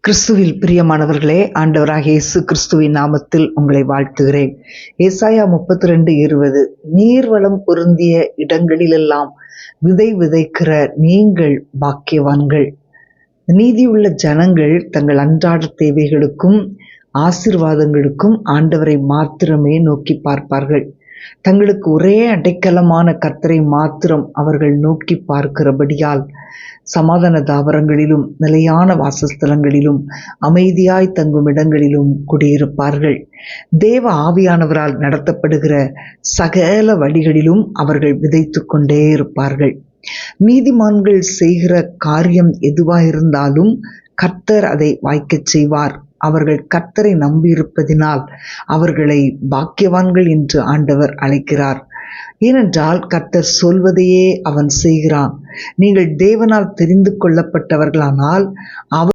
கிறிஸ்துவில் பிரியமானவர்களே, ஆண்டவராகிய இயேசு கிறிஸ்துவின் நாமத்தில் உங்களை வாழ்த்துகிறேன். ஏசாயா 32:20 நீர்வளம் பொருந்திய இடங்களிலெல்லாம் விதை விதைக்கிற நீங்கள் பாக்கியவான்கள். நீதியுள்ள ஜனங்கள் தங்கள் அன்றாட தேவைகளுக்கும் ஆசீர்வாதங்களுக்கும் ஆண்டவரை மாத்திரமே நோக்கி பார்ப்பார்கள். தங்களுக்கு ஒரே அடைக்கலமான கர்த்தரை மாத்திரம் அவர்கள் நோக்கி பார்க்கிறபடியால் சமாதான தாவரங்களிலும் நிலையான வாசஸ்தலங்களிலும் அமைதியாய் தங்கும் இடங்களிலும் குடியிருப்பார்கள். தேவ ஆவியானவரால் நடத்தப்படுகிற சகல வழிகளிலும் அவர்கள் விதைத்து கொண்டே இருப்பார்கள். நீதிமான்கள் செய்கிற காரியம் எதுவாயிருந்தாலும் கர்த்தர் அதை வாய்க்கச் செய்வார். அவர்கள் கர்த்தரை நம்பியிருப்பதினால் அவர்களை பாக்கியவான்கள் என்று ஆண்டவர் அழைக்கிறார். ஏனென்றால் கர்த்தர் சொல்வதையே அவன் செய்கிறான். நீங்கள் தேவனால் தெரிந்து கொள்ளப்பட்டவர்களானால் அவர்